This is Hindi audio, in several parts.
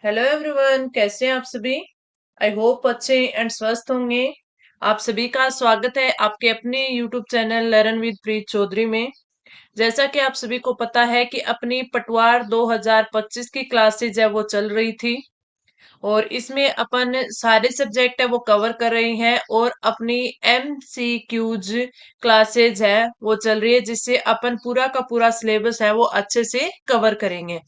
हेलो एवरीवन, कैसे हैं आप सभी। आई होप अच्छे एंड स्वस्थ होंगे। आप सभी का स्वागत है आपके अपने यूट्यूब चैनल लर्न विद प्रीत चौधरी में। जैसा कि आप सभी को पता है कि अपनी पटवार 2025 की क्लासेज है वो चल रही थी और इसमें अपन सारे सब्जेक्ट है वो कवर कर रहे हैं और अपनी MCQज क्लासेज है वो चल रही है, जिससे अपन पूरा का पूरा सिलेबस है वो अच्छे से कवर करेंगे।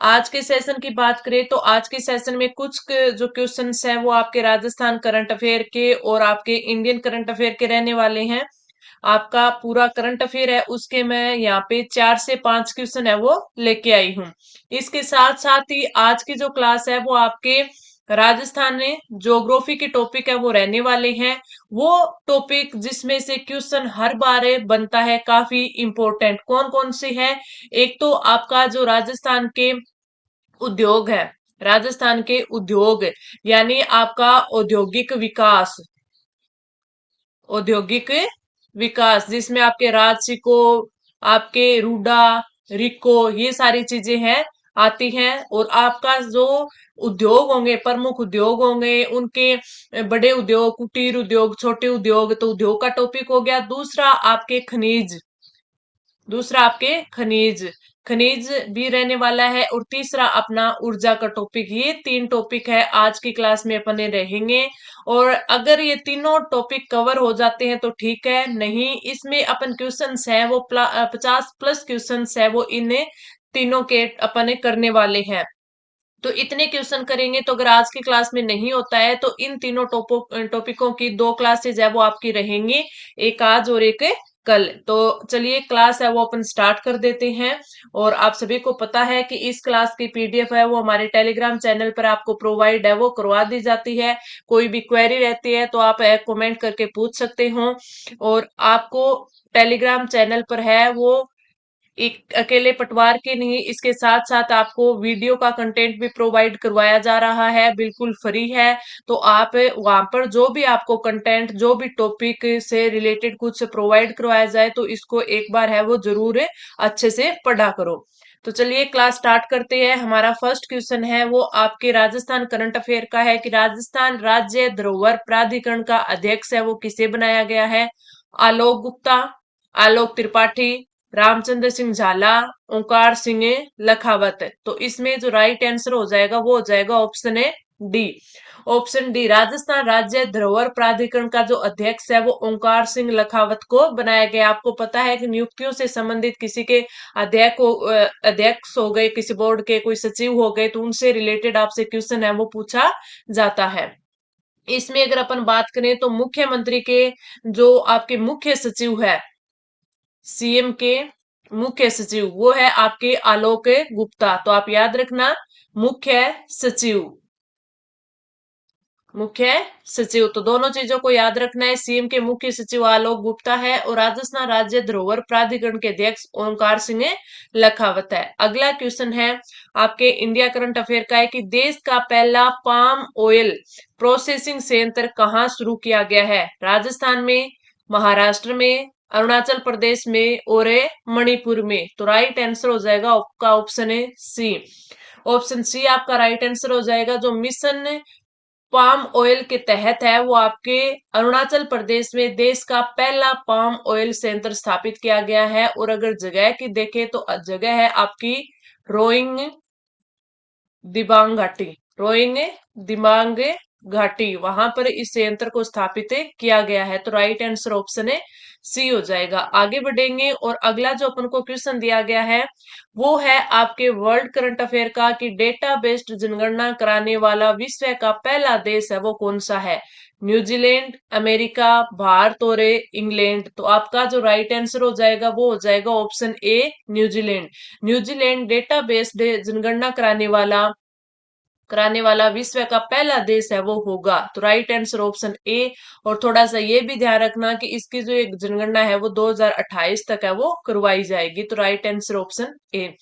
आज के सेशन की बात करें तो आज के सेशन में कुछ जो क्वेश्चंस हैं वो आपके राजस्थान करंट अफेयर के और आपके इंडियन करंट अफेयर के रहने वाले हैं। आपका पूरा करंट अफेयर है उसके मैं यहाँ पे 4 से 5 क्वेश्चन है वो लेके आई हूँ। इसके साथ साथ ही आज की जो क्लास है वो आपके राजस्थान में ज्योग्राफी के टॉपिक है वो रहने वाले हैं। वो टॉपिक जिसमें से क्वेश्चन हर बार बनता है, काफी इंपॉर्टेंट कौन कौन से है। एक तो आपका जो राजस्थान के उद्योग है, राजस्थान के उद्योग यानी आपका औद्योगिक विकास जिसमें आपके राजसिको, आपके रूडा, रिको, ये सारी चीजें हैं आती हैं। और आपका जो उद्योग होंगे, प्रमुख उद्योग होंगे, उनके बड़े उद्योग, कुटीर उद्योग, छोटे उद्योग, तो उद्योग का टॉपिक हो गया। दूसरा आपके खनिज खनिज भी रहने वाला है और तीसरा अपना ऊर्जा का टॉपिक। ये 3 टॉपिक है आज की क्लास में अपने रहेंगे। और अगर ये तीनों टॉपिक कवर हो जाते हैं तो ठीक है, नहीं इसमें अपन क्वेश्चंस है वो 50+ क्वेश्चंस है वो इन तीनों के अपने करने वाले हैं। तो इतने क्वेश्चन करेंगे तो अगर आज की क्लास में नहीं होता है तो इन तीनों टॉपिकों की 2 क्लासेज है वो आपकी रहेंगी, एक आज और एक कल। तो चलिए क्लास है वो अपन स्टार्ट कर देते हैं। और आप सभी को पता है कि इस क्लास की PDF है वो हमारे टेलीग्राम चैनल पर आपको प्रोवाइड है वो करवा दी जाती है। कोई भी क्वेरी रहती है तो आप कमेंट करके पूछ सकते हो। और आपको टेलीग्राम चैनल पर है वो एक अकेले पटवार के नहीं, इसके साथ साथ आपको वीडियो का कंटेंट भी प्रोवाइड करवाया जा रहा है, बिल्कुल फ्री है। तो आप वहां पर जो भी आपको कंटेंट, जो भी टॉपिक से रिलेटेड कुछ प्रोवाइड करवाया जाए तो इसको एक बार है वो जरूर अच्छे से पढ़ा करो। तो चलिए क्लास स्टार्ट करते हैं। हमारा फर्स्ट क्वेश्चन है वो आपके राजस्थान करंट अफेयर का है कि राजस्थान राज्य धरोहर प्राधिकरण का अध्यक्ष है वो किसे बनाया गया है। आलोक गुप्ता, आलोक त्रिपाठी, रामचंद्र सिंह झाला, ओंकार सिंह लखावत। तो इसमें जो राइट आंसर हो जाएगा वो हो जाएगा option A D. Option D, Rajasthan राज्य धरोहर प्राधिकरण का जो अध्यक्ष है वो ओंकार सिंह लखावत को बनाया गया। आपको पता है कि नियुक्तियों से संबंधित किसी के अध्यक्ष हो गए, किसी बोर्ड के कोई सचिव हो गए, तो उनसे रिलेटेड आपसे क्वेश्चन है वो पूछा जाता है। इसमें अगर अपन बात करें तो मुख्यमंत्री के जो आपके मुख्य सचिव है, CM के मुख्य सचिव वो है आपके आलोक गुप्ता। तो आप याद रखना, मुख्य सचिव, मुख्य सचिव, तो दोनों चीजों को याद रखना है। CM के मुख्य सचिव आलोक गुप्ता है और राजस्थान राज्य धरोहर प्राधिकरण के अध्यक्ष ओंकार सिंह लखावत है। अगला क्वेश्चन है आपके इंडिया करंट अफेयर का है कि देश का पहला पाम ऑयल प्रोसेसिंग संयंत्र कहाँ शुरू किया गया है। राजस्थान में, महाराष्ट्र में, अरुणाचल प्रदेश में और मणिपुर में। तो राइट आंसर हो जाएगा आपका ऑप्शन है सी। ऑप्शन सी आपका राइट आंसर हो जाएगा। जो मिशन पाम ऑयल के तहत है वो आपके अरुणाचल प्रदेश में देश का पहला पाम ऑयल संयंत्र स्थापित किया गया है। और अगर जगह की देखें तो जगह है आपकी रोइंग दिबांग घाटी, रोइंग दिबांग घाटी, वहां पर इस संयंत्र को स्थापित किया गया है। तो राइट आंसर ऑप्शन है सी हो जाएगा। आगे बढ़ेंगे और अगला जो अपन को क्वेश्चन दिया गया है वो है आपके वर्ल्ड करंट अफेयर का कि डेटा बेस्ड जनगणना कराने वाला विश्व का पहला देश है वो कौन सा है। न्यूजीलैंड, अमेरिका, भारत और इंग्लैंड। तो आपका जो राइट आंसर हो जाएगा वो हो जाएगा ऑप्शन ए न्यूजीलैंड। न्यूजीलैंड डेटा बेस्ड जनगणना कराने वाला विश्व का पहला देश है वो होगा। तो राइट आंसर ऑप्शन ए। और थोड़ा सा ये भी ध्यान रखना कि इसकी जो एक जनगणना है वो 2028 तक है वो करवाई जाएगी। तो राइट आंसर ऑप्शन ए।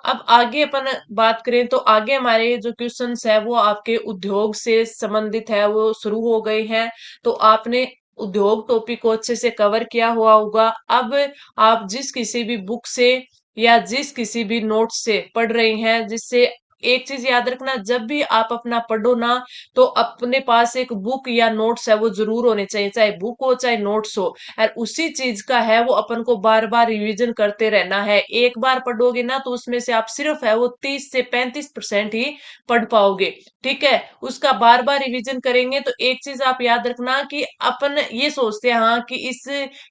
अब आगे अपन बात करें तो आगे हमारे जो क्वेश्चंस है वो आपके उद्योग से संबंधित है वो शुरू हो गए हैं। तो आपने उद्योग टॉपिक को अच्छे से कवर किया हुआ होगा। अब आप जिस किसी भी बुक से या जिस किसी भी नोट से पढ़ रहे हैं जिससे एक चीज याद रखना, जब भी आप अपना पढ़ो ना, तो अपने पास एक बुक या नोट्स है वो जरूर होने चाहिए, चाहे बुक हो चाहे नोट्स हो। और उसी चीज का है वो अपन को बार बार रिवीजन करते रहना है। एक बार पढ़ोगे ना तो उसमें से आप सिर्फ है वो 30 से 35% ही पढ़ पाओगे। ठीक है, उसका बार बार रिवीजन करेंगे तो एक चीज आप याद रखना कि अपन ये सोचते हैं हाँ कि इस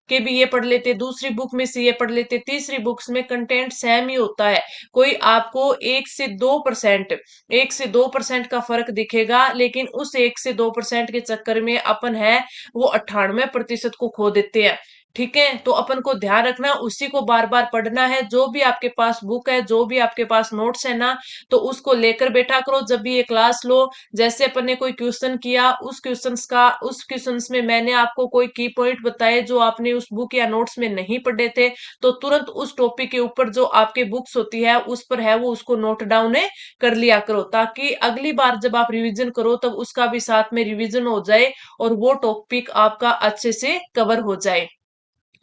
के भी ये पढ़ लेते, दूसरी बुक में से ये पढ़ लेते, तीसरी बुक्स में कंटेंट सेम ही होता है। कोई आपको 1 से 2% का फर्क दिखेगा, लेकिन उस 1 से 2% के चक्कर में अपन है वो 98% को खो देते हैं। ठीक है, तो अपन को ध्यान रखना, उसी को बार बार पढ़ना है। जो भी आपके पास बुक है, जो भी आपके पास नोट्स है ना, तो उसको लेकर बैठा करो जब भी ये क्लास लो। जैसे अपन ने कोई क्वेश्चन किया, उस क्वेश्चंस में मैंने आपको कोई की पॉइंट बताए जो आपने उस बुक या नोट्स में नहीं पढ़े थे, तो तुरंत उस टॉपिक के ऊपर जो आपके बुक्स होती है उस पर है वो उसको नोट डाउन कर लिया करो, ताकि अगली बार जब आप रिवीजन करो तब उसका भी साथ में रिवीजन हो जाए और वो टॉपिक आपका अच्छे से कवर हो जाए।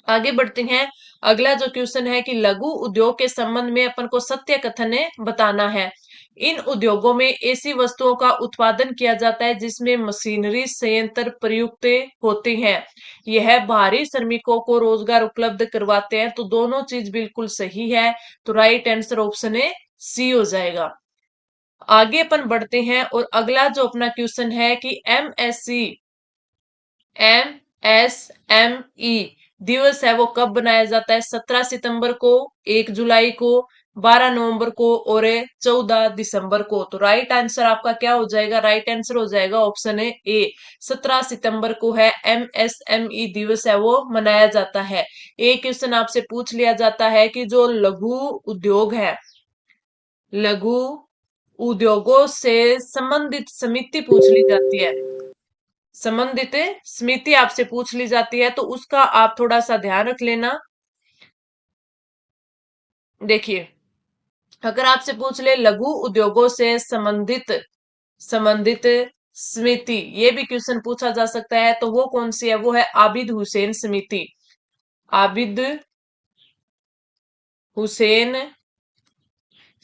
आगे बढ़ते हैं। अगला जो क्वेश्चन है कि लघु उद्योग के संबंध में अपन को सत्य कथन बताना है। इन उद्योगों में ऐसी वस्तुओं का उत्पादन किया जाता है जिसमें मशीनरी संयंत्र प्रयुक्त होते हैं। यह बाहरी श्रमिकों को रोजगार उपलब्ध करवाते हैं। तो दोनों चीज बिल्कुल सही है, तो राइट आंसर ऑप्शन है सी हो जाएगा। आगे अपन बढ़ते हैं और अगला जो अपना क्वेश्चन है कि एमएसएमई दिवस है वो कब बनाया जाता है? 17 सितंबर को, 1 जुलाई को, 12 नवंबर को और 14 दिसंबर को। तो राइट आंसर आपका क्या हो जाएगा? राइट आंसर हो जाएगा ऑप्शन है ए, 17 सितंबर को है एमएसएमई दिवस है वो मनाया जाता है। एक क्वेश्चन आपसे पूछ लिया जाता है कि जो लघु उद्योग है, लघु उद्योगों से संबंधित समिति पूछ ली जाती है, संबंधित समिति आपसे पूछ ली जाती है, तो उसका आप थोड़ा सा ध्यान रख लेना। देखिए, अगर आपसे पूछ ले लघु उद्योगों से संबंधित समिति, ये भी क्वेश्चन पूछा जा सकता है, तो वो कौन सी है? वो है आबिद हुसैन समिति। आबिद हुसैन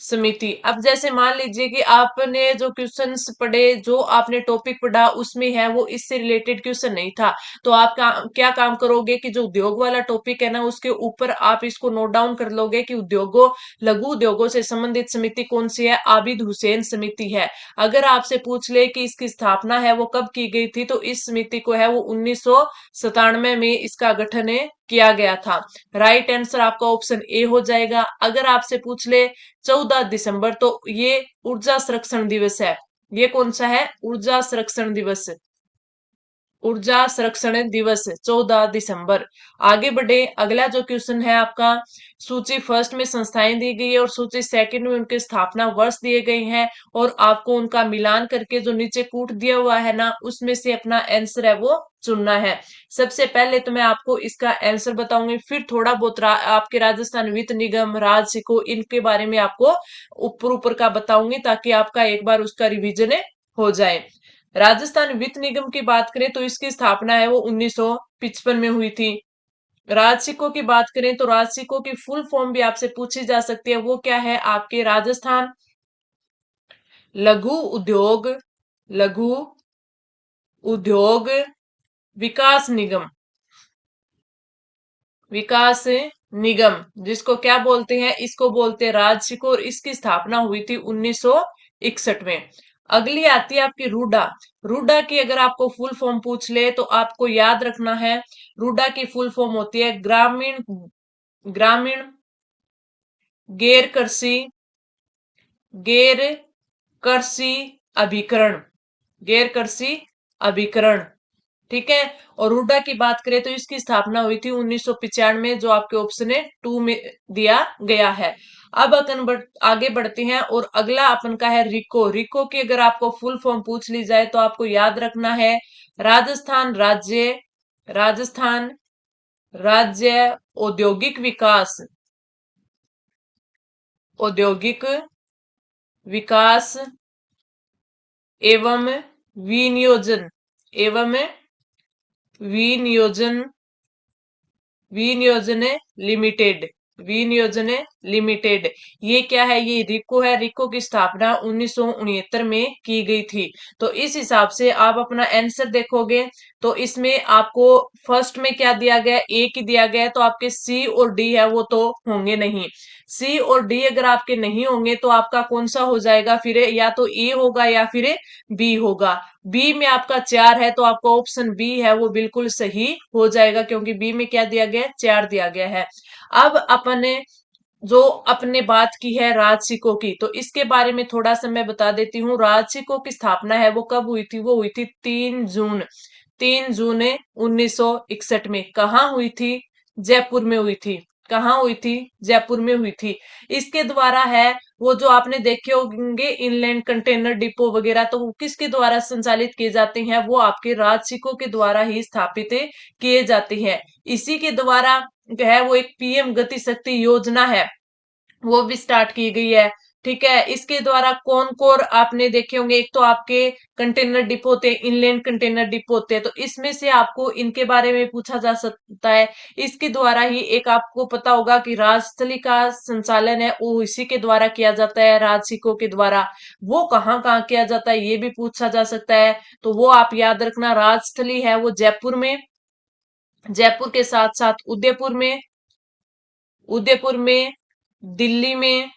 समिति। अब जैसे मान लीजिए कि आपने जो क्वेश्चंस पढ़े, जो आपने टॉपिक पढ़ा उसमें है वो इससे रिलेटेड क्वेश्चन नहीं था, तो आप क्या काम करोगे कि जो उद्योग वाला टॉपिक है ना उसके ऊपर आप इसको नोट डाउन कर लोगे कि उद्योगों, लघु उद्योगों से संबंधित समिति कौन सी है? आबिद हुसैन समिति है। अगर आपसे पूछ ले कि इसकी स्थापना है वो कब की गई थी, तो इस समिति को है वो 1997 में इसका गठन किया गया था। राइट आंसर आपका ऑप्शन ए हो जाएगा। अगर आपसे पूछ ले 14 दिसंबर, तो ये ऊर्जा संरक्षण दिवस है। ये कौन सा है? ऊर्जा संरक्षण दिवस। ऊर्जा संरक्षण दिवस 14 दिसंबर। आगे बढ़े, अगला जो क्वेश्चन है आपका, सूची फर्स्ट में संस्थाएं दी गई है और सूची सेकंड में उनके स्थापना वर्ष दिए गए हैं, और आपको उनका मिलान करके जो नीचे कूट दिया हुआ है ना उसमें से अपना आंसर है वो चुनना है। सबसे पहले तो मैं आपको इसका आंसर बताऊंगी, फिर थोड़ा बहुत आपके राजस्थान वित्त निगम, राजसिको, इनके बारे में आपको ऊपर ऊपर का बताऊंगी, ताकि आपका एक बार उसका रिवीजन हो जाए। राजस्थान वित्त निगम की बात करें तो इसकी स्थापना है वो 1955 में हुई थी। राजसिको की बात करें तो राजसिको की फुल फॉर्म भी आपसे पूछी जा सकती है, वो क्या है आपके? राजस्थान लघु उद्योग, लघु उद्योग विकास निगम, विकास निगम, जिसको क्या बोलते हैं? इसको बोलते हैं राजसिको, और इसकी स्थापना हुई थी 1961 में। अगली आती है आपकी रूडा। रूडा की अगर आपको फुल फॉर्म पूछ ले तो आपको याद रखना है, रूडा की फुल फॉर्म होती है ग्रामीण ग्रामीण गैर कृषि गैर कृषि अभिकरण, गैर कृषि अभिकरण। ठीक है, और हुडा की बात करें तो इसकी स्थापना हुई थी 1995 में, जो आपके ऑप्शन है 2 में दिया गया है। अब अपन आगे बढ़ते हैं और अगला अपन का है रिको। रिको की अगर आपको फुल फॉर्म पूछ ली जाए तो आपको याद रखना है राजस्थान राज्य औद्योगिक विकास एवं विनियोजन एवं विनियोजन विनियोजन लिमिटेड, विनियोजन लिमिटेड। ये क्या है? ये रिको है। रिको की स्थापना 1969 में की गई थी। तो इस हिसाब से आप अपना आंसर देखोगे तो इसमें आपको फर्स्ट में क्या दिया गया? ए की दिया गया है, तो आपके सी और डी है वो तो होंगे नहीं। सी और डी अगर आपके नहीं होंगे तो आपका कौन सा हो जाएगा फिर? या तो ए होगा या फिर बी होगा। बी में आपका 4 है तो आपका ऑप्शन बी है वो बिल्कुल सही हो जाएगा, क्योंकि बी में क्या दिया गया है? 4 दिया गया है। अब अपने जो अपने बात की है राजसिकों की, तो इसके बारे में थोड़ा सा मैं बता देती हूँ। राजसिकों की स्थापना है वो कब हुई थी? वो हुई थी 3 जून, 3 जून 1961 में। कहाँ हुई थी? जयपुर में हुई थी। कहाँ हुई थी? जयपुर में हुई थी। इसके द्वारा है वो जो आपने देखे होंगे इनलैंड कंटेनर डिपो वगैरह, तो वो किसके द्वारा संचालित किए जाते हैं? वो आपके राजसिकों के द्वारा ही स्थापित किए जाते हैं। इसी के द्वारा है वो एक पीएम गति शक्ति योजना है वो भी स्टार्ट की गई है। ठीक है, इसके द्वारा कौन कौन आपने देखे होंगे? एक तो आपके कंटेनर डिपो होते हैं, इनलैंड कंटेनर डिपो होते हैं, तो इसमें से आपको इनके बारे में पूछा जा सकता है। इसके द्वारा ही एक आपको पता होगा कि राजस्थली का संचालन है वो इसी के द्वारा किया जाता है, राजसिकों के द्वारा। वो कहाँ कहाँ किया जाता है ये भी पूछा जा सकता है। तो वो आप याद रखना, राजस्थली है वो जयपुर में, जयपुर के साथ साथ उदयपुर में, उदयपुर में, दिल्ली में,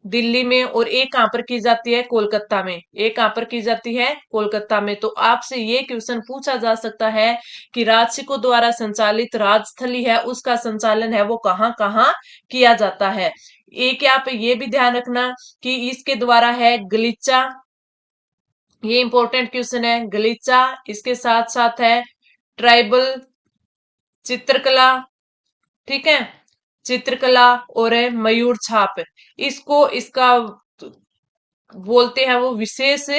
दिल्ली में, और एक कहां पर की जाती है? कोलकाता में। एक कहां पर की जाती है? कोलकाता में। तो आपसे ये क्वेश्चन पूछा जा सकता है कि राजसिकों द्वारा संचालित राजस्थली है उसका संचालन है वो कहाँ कहाँ किया जाता है। एक यहाँ पे ये भी ध्यान रखना कि इसके द्वारा है गलीचा, ये इंपॉर्टेंट क्वेश्चन है, गलीचा। इसके साथ साथ है ट्राइबल, चित्रकला, ठीक है, चित्रकला, और है मयूर छाप। इसको इसका बोलते हैं वो विशेष,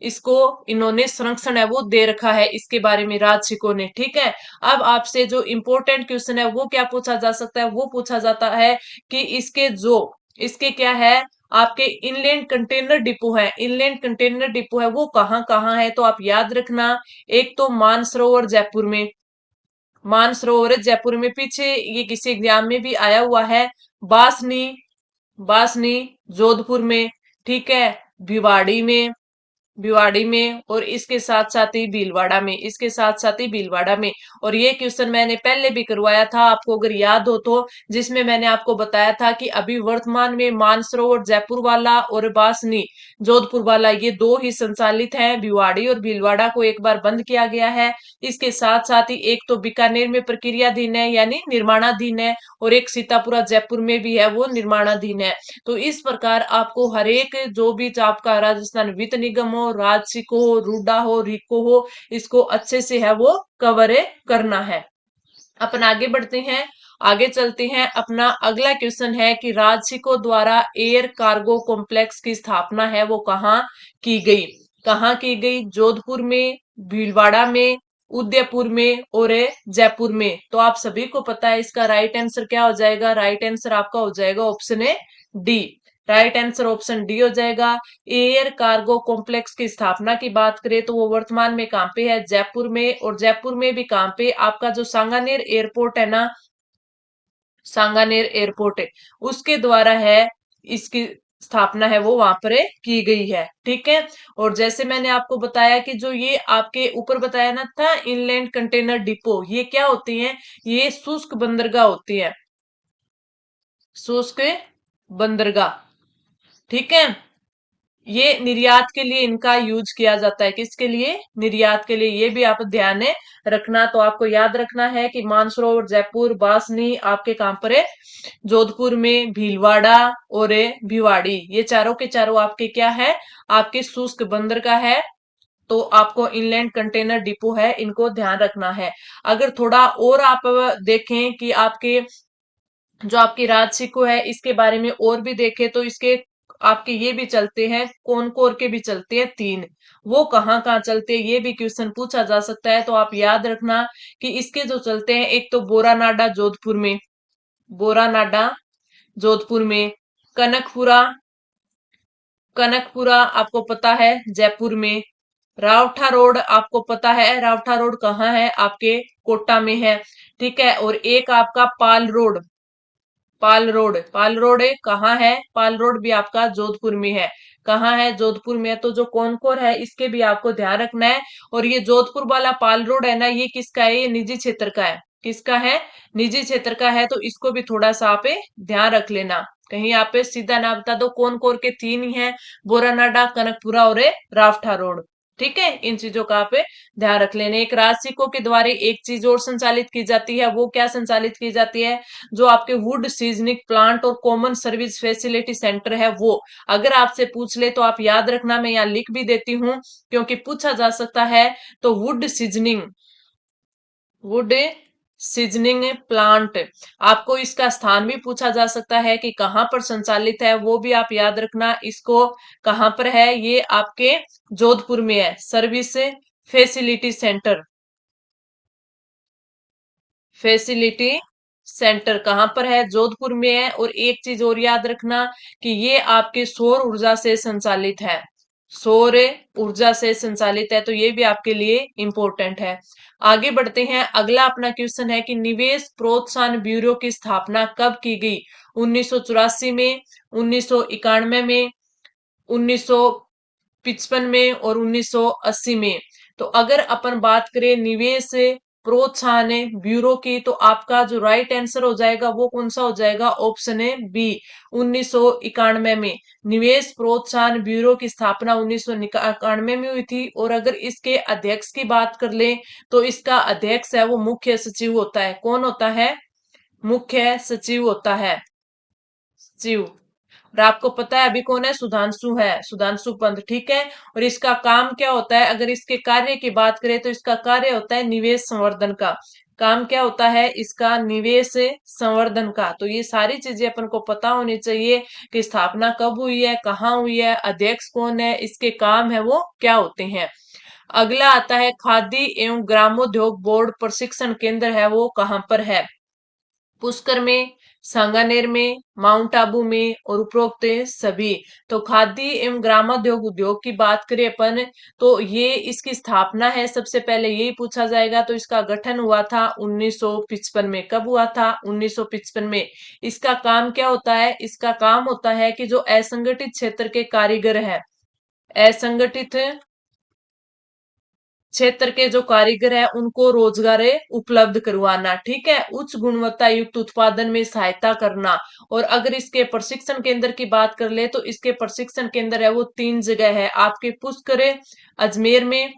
इसको इन्होंने संरक्षण है वो दे रखा है इसके बारे में राजसिकों ने। ठीक है, अब आपसे जो इंपॉर्टेंट क्वेश्चन है वो क्या पूछा जा सकता है? वो पूछा जाता है कि इसके जो इसके क्या है आपके इनलैंड कंटेनर डिपो है, इनलैंड कंटेनर डिपो है वो कहाँ कहाँ है? तो आप याद रखना, एक तो मानसरोवर जयपुर में, मानसरोवर है जयपुर में, पीछे ये किसी एग्जाम में भी आया हुआ है। बासनी, बासनी जोधपुर में, ठीक है, भिवाड़ी में, भिवाड़ी में, और इसके साथ साथ ही भीलवाड़ा में, इसके साथ साथ ही भीलवाड़ा में। और ये क्वेश्चन मैंने पहले भी करवाया था आपको अगर याद हो तो, जिसमें मैंने आपको बताया था कि अभी वर्तमान में मानसरोवर जयपुर वाला और बासनी जोधपुर वाला ये दो ही संचालित हैं, भिवाड़ी और भीलवाड़ा को एक बार बंद किया गया है। इसके साथ साथ ही एक तो बीकानेर में प्रक्रियाधीन है यानी निर्माणाधीन है, और एक सीतापुरा जयपुर में भी है वो निर्माणाधीन है। तो इस प्रकार आपको हर एक जो भी आपका राजस्थान वित्त निगम हो, राजसिको हो, रूडा हो, रिको हो, इसको अच्छे से है वो कवर करना है। अपन आगे बढ़ते हैं, आगे चलते हैं। अपना अगला क्वेश्चन है कि राजसिको द्वारा एयर कार्गो कॉम्प्लेक्स की स्थापना है वो कहाँ की गई? कहाँ की गई? जोधपुर में, भीलवाड़ा में, उदयपुर में, और जयपुर में। तो आप सभी को पता है इसका राइट आंसर क्या हो जाएगा? राइट आंसर आपका हो जाएगा option A D. Right answer option D हो जाएगा। एयर कार्गो कॉम्प्लेक्स की स्थापना की बात करें तो वो वर्तमान में कहां पे है? जयपुर में। और जयपुर में भी कहां पे? आपका जो सांगानेर एयरपोर्ट है ना, सांगानेर एयरपोर्ट है उसके द्वारा है इसकी स्थापना है वो वहां पर की गई है। ठीक है, और जैसे मैंने आपको बताया कि जो ये आपके ऊपर बताया ना था इनलैंड कंटेनर डिपो, ये क्या होती हैं? ये शुष्क बंदरगाह होती है, शुष्क बंदरगाह। ठीक है, ये निर्यात के लिए इनका यूज किया जाता है। किसके लिए? निर्यात के लिए। ये भी आप ध्यान में रखना। तो आपको याद रखना है कि मानसरोवर जयपुर, बासनी आपके कहां पर है? जोधपुर में, भीलवाड़ा और भिवाड़ी, ये चारों के चारों आपके क्या है? आपके शुष्क बंदर का है। तो आपको इनलैंड कंटेनर डिपो है इनको ध्यान रखना है। अगर थोड़ा और आप देखें कि आपके जो आपकी राजसिको है इसके बारे में और भी देखें तो इसके आपके ये भी चलते हैं, कौन कोर के भी चलते हैं 3। वो कहाँ कहाँ चलते हैं ये भी क्वेश्चन पूछा जा सकता है। तो आप याद रखना कि इसके जो चलते हैं, एक तो बोरानाडा जोधपुर में, बोरानाडा जोधपुर में, कनकपुरा, कनकपुरा आपको पता है जयपुर में, रावठा रोड आपको पता है, रावठा रोड कहाँ है? आपके कोटा में है। ठीक है, और एक आपका पाल रोड, पाल रोड, पाल रोड कहाँ है? पाल रोड भी आपका जोधपुर में है। कहाँ है? जोधपुर में है। तो जो कौनकोर है इसके भी आपको ध्यान रखना है। और ये जोधपुर वाला पाल रोड है ना, ये किसका है? ये निजी क्षेत्र का है। किसका है? निजी क्षेत्र का है। तो इसको भी थोड़ा सा आप ध्यान रख लेना। कहीं आप सीधा ना बता दो। कौनकोर के तीन ही है, बोरानाडा, कनकपुरा और रावठा रोड। ठीक है, इन चीजों का आप ध्यान रख लेना। एक राजसिकों के द्वारा एक चीज और संचालित की जाती है, वो क्या संचालित की जाती है? जो आपके वुड सीजनिंग प्लांट और कॉमन सर्विस फैसिलिटी सेंटर है वो। अगर आपसे पूछ ले तो आप याद रखना, मैं यहाँ लिख भी देती हूँ क्योंकि पूछा जा सकता है। तो वुड सीजनिंग प्लांट, आपको इसका स्थान भी पूछा जा सकता है कि कहाँ पर संचालित है, वो भी आप याद रखना। इसको कहाँ पर है? ये आपके जोधपुर में है। Service facility centre, facility centre कहां पर है? जोधपुर में है। और एक चीज और याद रखना कि ये आपके सौर ऊर्जा से संचालित है। सौर ऊर्जा से संचालित है, तो ये भी आपके लिए इंपॉर्टेंट है। आगे बढ़ते हैं। अगला अपना क्वेश्चन है कि निवेश प्रोत्साहन ब्यूरो की स्थापना कब की गई? 1984 में, 1991 में, 1955 में और 1980 में। तो अगर अपन बात करें निवेश प्रोत्साहन ब्यूरो की, तो आपका जो राइट आंसर हो जाएगा वो कौन सा हो जाएगा? ऑप्शन है बी, 1991 में। निवेश प्रोत्साहन ब्यूरो की स्थापना 1991 में हुई थी। और अगर इसके अध्यक्ष की बात कर ले तो इसका अध्यक्ष है वो मुख्य सचिव होता है। कौन होता है? मुख्य सचिव होता है। सचिव। और आपको पता है अभी कौन है? सुधांशु है, सुधांशु पंत। ठीक है। और इसका काम क्या होता है? अगर इसके कार्य की बात करें तो इसका कार्य होता है निवेश संवर्धन का। काम क्या होता है इसका? निवेश संवर्धन का। तो ये सारी चीजें अपन को पता होनी चाहिए कि स्थापना कब हुई है, कहाँ हुई है, अध्यक्ष कौन है, इसके काम है वो क्या होते हैं। अगला आता है खादी एवं ग्रामोद्योग बोर्ड प्रशिक्षण केंद्र है वो कहाँ पर है? पुष्कर में, सांगानेर में, माउंट आबू में और उपरोक्त सभी। तो खादी एवं ग्रामोद्योग उद्योग की बात करें अपन, तो ये इसकी स्थापना है सबसे पहले यही पूछा जाएगा। तो इसका गठन हुआ था 1955 में। कब हुआ था? 1955 में। इसका काम क्या होता है? इसका काम होता है कि जो असंगठित क्षेत्र के कारीगर है, असंगठित क्षेत्र के जो कारीगर है उनको रोजगार उपलब्ध करवाना। ठीक है। उच्च गुणवत्ता युक्त उत्पादन में सहायता करना। और अगर इसके प्रशिक्षण केंद्र की बात कर ले तो इसके प्रशिक्षण केंद्र है वो तीन जगह है आपके। पुष्कर, अजमेर में,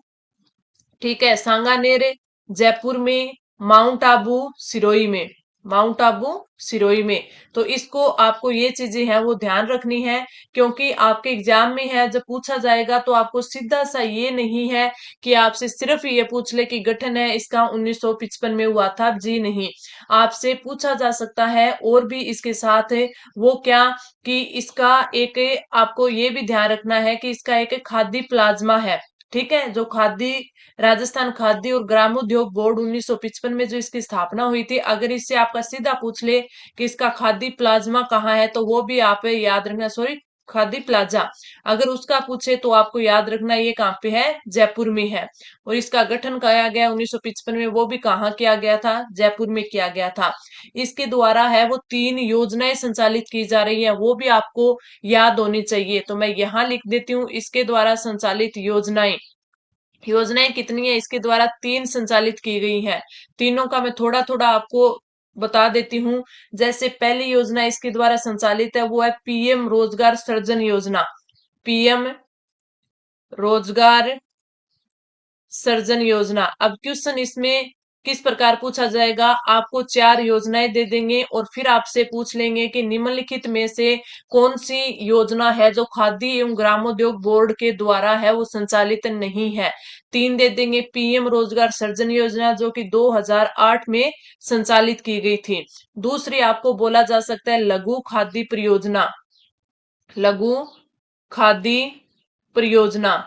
ठीक है, सांगानेर जयपुर में, माउंट आबू सिरोही में, माउंट आबू सिरोही में। तो इसको आपको ये चीजें हैं वो ध्यान रखनी है क्योंकि आपके एग्जाम में है जब पूछा जाएगा तो आपको सीधा सा ये नहीं है कि आपसे सिर्फ ये पूछ ले कि गठन है इसका 1955 में हुआ था। जी नहीं, आपसे पूछा जा सकता है और भी इसके साथ है वो क्या, कि इसका एक, आपको ये भी ध्यान रखना है कि इसका एक खादी प्लाज्मा है। ठीक है। जो खादी, राजस्थान खाद्य और ग्रामोद्योग बोर्ड 1955 में जो इसकी स्थापना हुई थी, अगर इससे आपका सीधा पूछ ले कि इसका खादी प्लाज्मा कहाँ है तो वो भी आप याद रखना। Sorry, khadi plaza. अगर उसका पूछे तो आपको याद रखना ये कहाँ पे है? जयपुर में है। और इसका गठन किया गया 1955 में, वो भी कहाँ किया गया था? जयपुर में किया गया था। इसके द्वारा है वो तीन योजनाएं संचालित की जा रही है, वो भी आपको याद होनी चाहिए। तो मैं यहाँ लिख देती हूँ इसके द्वारा संचालित योजनाएं। योजनाएं कितनी है? इसके द्वारा तीन संचालित की गई हैं। तीनों का मैं थोड़ा थोड़ा आपको बता देती हूँ। जैसे पहली योजना इसके द्वारा संचालित है वो है पीएम रोजगार सृजन योजना। पीएम रोजगार सृजन योजना। अब क्वेश्चन इसमें किस प्रकार पूछा जाएगा? आपको चार योजनाएं दे देंगे और फिर आपसे पूछ लेंगे कि निम्नलिखित में से कौन सी योजना है जो खादी एवं ग्रामोद्योग बोर्ड के द्वारा है वो संचालित नहीं है। तीन दे देंगे। पीएम रोजगार सृजन योजना जो कि 2008 में संचालित की गई थी। दूसरी आपको बोला जा सकता है लघु खादी परियोजना। लघु खादी परियोजना,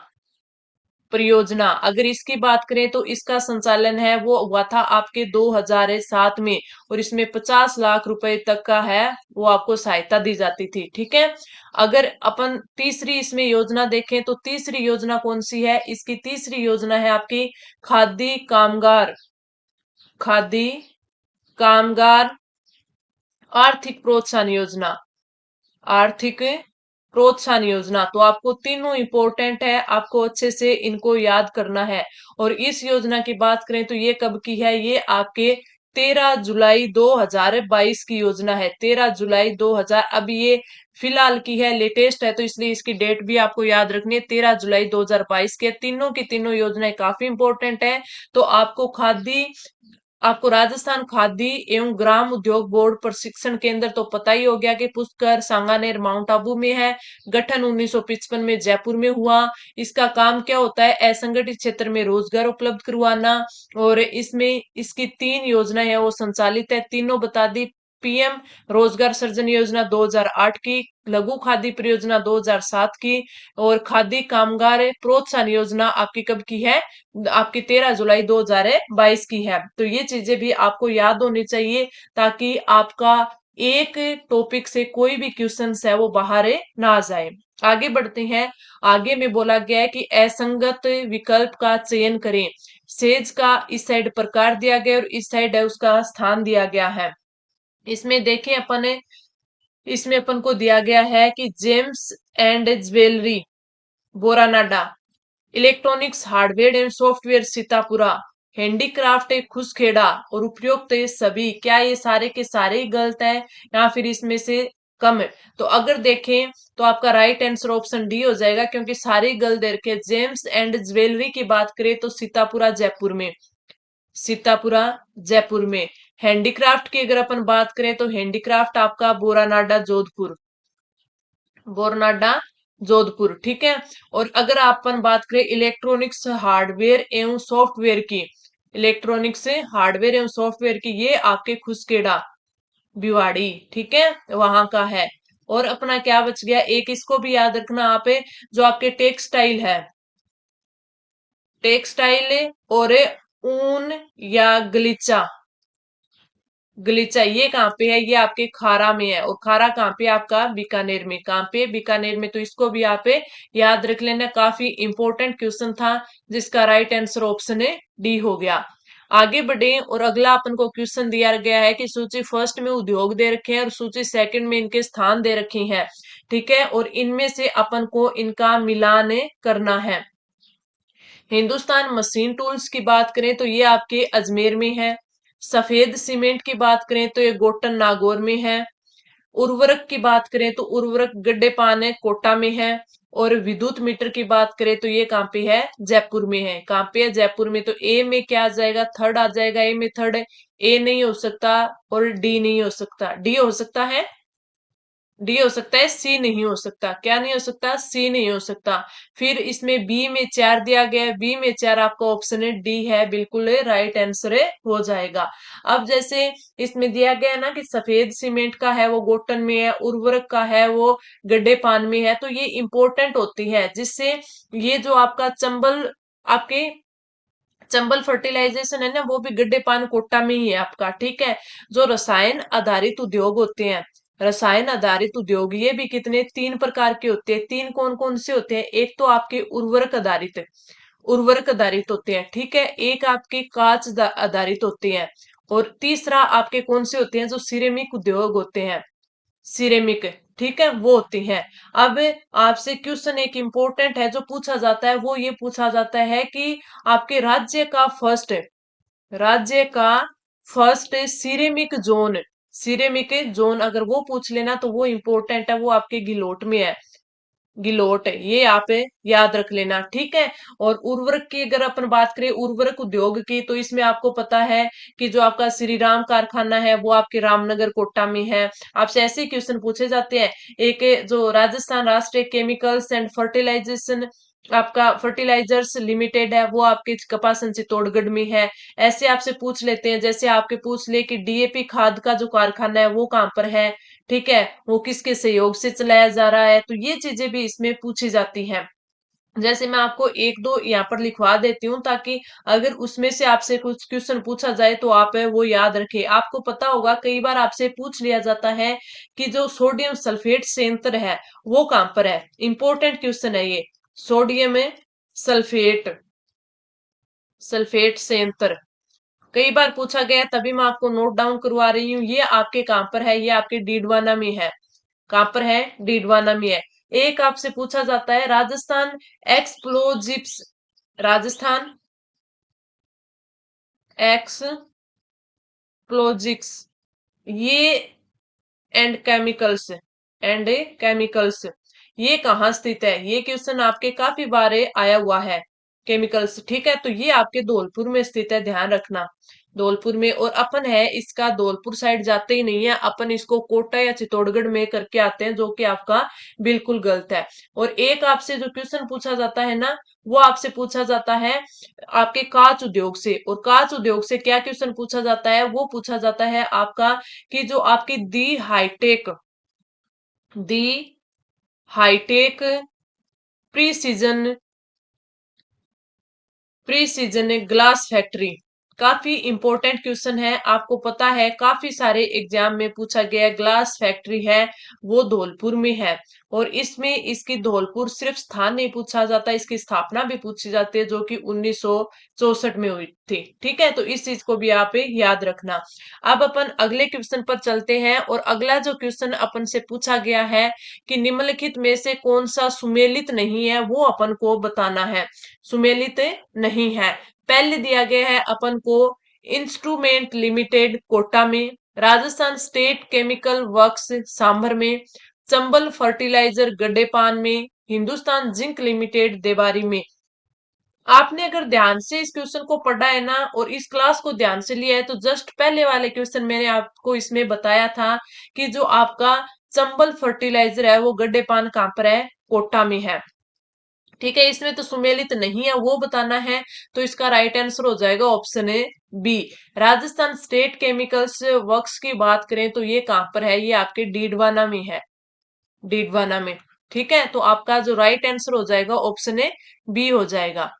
परियोजना अगर इसकी बात करें तो इसका संचालन है वो हुआ था आपके 2007 में। और इसमें 50 लाख रुपए तक का है वो आपको सहायता दी जाती थी। ठीक है। अगर अपन तीसरी इसमें योजना देखें तो तीसरी योजना कौन सी है? इसकी तीसरी योजना है आपकी खादी कामगार, खादी कामगार आर्थिक प्रोत्साहन योजना, आर्थिक प्रोत्साहन योजना, तो आपको तीनों इंपॉर्टेंट है, आपको अच्छे से इनको याद करना है। और इस योजना की बात करें तो ये कब की है, ये आपके 13 जुलाई 2022 की योजना है। 13 जुलाई 2000, अब ये फिलहाल की है, लेटेस्ट है, तो इसलिए इसकी डेट भी आपको याद रखनी है। 13 जुलाई 2022 की तीनों की तीनों योजनाएं काफी इंपॉर्टेंट है। तो आपको राजस्थान खादी एवं ग्राम उद्योग बोर्ड प्रशिक्षण केंद्र तो पता ही हो गया कि पुष्कर, सांगानेर, माउंट आबू में है। गठन 1955 में जयपुर में हुआ। इसका काम क्या होता है, असंगठित क्षेत्र में रोजगार उपलब्ध करवाना। और इसमें इसकी तीन योजनाएं है वो संचालित है, तीनों बता दी। पीएम रोजगार सृजन योजना 2008 की, लघु खादी परियोजना 2007 की, और खादी कामगार प्रोत्साहन योजना आपकी कब की है, आपकी 13 जुलाई 2022 की है। तो ये चीजें भी आपको याद होनी चाहिए, ताकि आपका एक टॉपिक से कोई भी क्वेश्चन है वो बाहर ना जाए। आगे बढ़ते हैं। आगे में बोला गया है कि असंगत विकल्प का चयन करें। सेज का इस साइड प्रकार दिया गया और इस साइड है उसका स्थान दिया गया है। इसमें देखें अपन, इसमें अपन को दिया गया है कि gems and jewellery Boranada, electronics hardware and software Sitapura, handicraft Khuskheda और उपयुक्त ये सभी, क्या ये सारे के सारे ही गलत है या फिर इसमें से कम है? तो अगर देखें तो आपका राइट आंसर ऑप्शन डी हो जाएगा, क्योंकि सारे गलत दे रखे। जेम्स एंड ज्वेलरी की बात करें तो सीतापुरा जयपुर में, सीतापुरा जयपुर में। हैंडीक्राफ्ट की अगर अपन बात करें तो हैंडीक्राफ्ट आपका बोरानाडा जोधपुर, बोरनाडा जोधपुर, ठीक है। और अगर अपन बात करें इलेक्ट्रॉनिक्स हार्डवेयर एवं सॉफ्टवेयर की, इलेक्ट्रॉनिक्स हार्डवेयर एवं सॉफ्टवेयर की, ये आपके खुसकेड़ा भिवाड़ी, ठीक है, वहां का है। और अपना क्या बच गया, एक इसको भी याद रखना आप, जो आपके टेक्सटाइल है, टेक्सटाइल और ऊन या गलीचा, गलीचा ये कहाँ पे है, ये आपके खारा में है। और खारा कहाँ पे, आपका बीकानेर में। कहाँ पे, बीकानेर में। तो इसको भी आप याद रख लेना, काफी इंपॉर्टेंट क्वेश्चन था, जिसका राइट आंसर ऑप्शन है डी हो गया। आगे बढ़े और अगला अपन को क्वेश्चन दिया गया है कि सूची फर्स्ट में उद्योग दे रखे हैं और सूची सेकंड में इनके स्थान दे रखे हैं, ठीक है। और इनमें से अपन को इनका मिलान करना है। हिंदुस्तान मशीन टूल्स की बात करें तो ये आपके अजमेर में है। सफेद सीमेंट की बात करें तो ये गोटन नागौर में है। उर्वरक की बात करें तो उर्वरक गड्डेपान है, कोटा में है। और विद्युत मीटर की बात करें तो ये कहाँ पे है, जयपुर में है। कहाँ पे है, जयपुर में। तो ए में क्या आ जाएगा, थर्ड आ जाएगा। ए में थर्ड है, ए नहीं हो सकता और डी नहीं हो सकता। डी हो सकता है, डी हो सकता है, सी नहीं हो सकता। क्या नहीं हो सकता, सी नहीं हो सकता। फिर इसमें बी में 4 दिया गया है, बी में 4 आपका ऑप्शन है डी है, बिल्कुल राइट आंसर हो जाएगा। अब जैसे इसमें दिया गया है ना कि सफेद सीमेंट का है वो गोटन में है, उर्वरक का है वो गड्ढे पान में है, तो ये इंपॉर्टेंट होती है, जिससे ये जो आपका आपके चंबल फर्टिलाइजेशन है ना, वो भी गड्ढे पान कोटा में ही है आपका, ठीक है। जो रसायन आधारित उद्योग होते हैं, रसायन आधारित उद्योग, ये भी कितने, 3 प्रकार के होते हैं। 3 कौन कौन से होते हैं, एक तो आपके उर्वरक आधारित, उर्वरक आधारित होते हैं, ठीक है। एक आपके कांच आधारित होते हैं। और तीसरा आपके कौन से होते हैं, जो सिरेमिक उद्योग होते हैं, सिरेमिक, ठीक है, वो होती हैं। अब आपसे क्वेश्चन एक इंपॉर्टेंट है जो पूछा जाता है, वो ये पूछा जाता है कि आपके राज्य का first ceramic zone, ceramic zone अगर वो पूछ लेना तो वो इंपॉर्टेंट है, वो आपके गिलोट में है, गिलोट है, ये आप याद रख लेना, ठीक है। और उर्वरक की अगर अपन बात करें, उर्वरक उद्योग की, तो इसमें आपको पता है कि जो आपका श्री राम कारखाना है वो आपके रामनगर कोटा में है। आपसे ऐसे क्वेश्चन पूछे जाते हैं। एक जो राजस्थान राष्ट्रीय केमिकल्स एंड फर्टिलाइजेशन, आपका फर्टिलाइजर्स लिमिटेड है, वो आपके कपासन चित्तौड़गढ़ में है। ऐसे आपसे पूछ लेते हैं, जैसे आपके पूछ ले कि डीएपी खाद का जो कारखाना है वो कहाँ पर है, ठीक है, वो किसके सहयोग से चलाया जा रहा है, तो ये चीजें भी इसमें पूछी जाती हैं। जैसे मैं आपको एक दो यहाँ पर लिखवा देती हूँ, ताकि अगर उसमें से आपसे कुछ क्वेश्चन पूछा जाए तो आप वो याद रखें। आपको पता होगा कई बार आपसे पूछ लिया जाता है कि जो सोडियम सल्फेट संयंत्र है वो कहाँ पर है। इंपॉर्टेंट क्वेश्चन है ये, सोडियम सल्फेट, सल्फेट संयंत्र कई बार पूछा गया तभी मैं आपको नोट डाउन करवा रही हूँ। ये आपके कहां पर है, ये आपके डीडवाना में है। कहां पर है? डीडवाना में है। एक आपसे पूछा जाता है राजस्थान एक्सप्लोजिव्स, राजस्थान एक्सप्लोजिक्स, ये एंड केमिकल्स, एंड केमिकल्स, ये कहाँ स्थित है? ये क्वेश्चन आपके काफी बार आया हुआ है। केमिकल्स, ठीक है, तो ये आपके धौलपुर में स्थित है, ध्यान रखना। धौलपुर में, और अपन है इसका धौलपुर साइड जाते ही नहीं है, अपन इसको कोटा या चित्तौड़गढ़ में करके आते हैं, जो कि आपका बिल्कुल गलत है। और एक आपसे जो क्वेश्चन पूछा जाता है ना, वो आपसे पूछा जाता है आपके कांच उद्योग से। और कांच उद्योग से क्या क्वेश्चन पूछा जाता है? वो पूछा जाता है आपका कि जो आपकी the hi tech precision precision glass factory, काफी इंपॉर्टेंट क्वेश्चन है। आपको पता है काफी सारे एग्जाम में पूछा गया है। ग्लास फैक्ट्री है वो धौलपुर में है, और इसमें इसकी धौलपुर सिर्फ स्थान नहीं पूछा जाता, इसकी स्थापना भी पूछी जाती है, जो कि 1964 में हुई थी। ठीक है, तो इस चीज को भी आप याद रखना। अब अपन अगले क्वेश्चन पर चलते हैं, और अगला जो क्वेश्चन अपन से पूछा गया है कि निम्नलिखित में से कौन सा सुमेलित नहीं है, वो अपन को बताना है। सुमेलित नहीं है। पहले दिया गया है अपन को इंस्ट्रूमेंट लिमिटेड कोटा में, Rajasthan state chemical works sambar में, चंबल फर्टिलाइजर गड्डेपान में, हिंदुस्तान जिंक लिमिटेड देवारी में। आपने अगर ध्यान से इस क्वेश्चन को पढ़ा है ना, और इस क्लास को ध्यान से लिया है, तो जस्ट पहले वाले क्वेश्चन मैंने आपको इसमें बताया था कि जो आपका चंबल फर्टिलाइजर है वो गड्डेपान कहां पर है? कोटा में है। ठीक है, इसमें तो सुमेलित नहीं है वो बताना है, तो इसका राइट आंसर हो जाएगा option A B. Rajasthan state chemicals works की बात करें तो ये कहां पर है? ये आपके डीडवाना में है, डीडवाना में। ठीक है, तो आपका जो राइट आंसर हो जाएगा ऑप्शन ए बी हो जाएगा।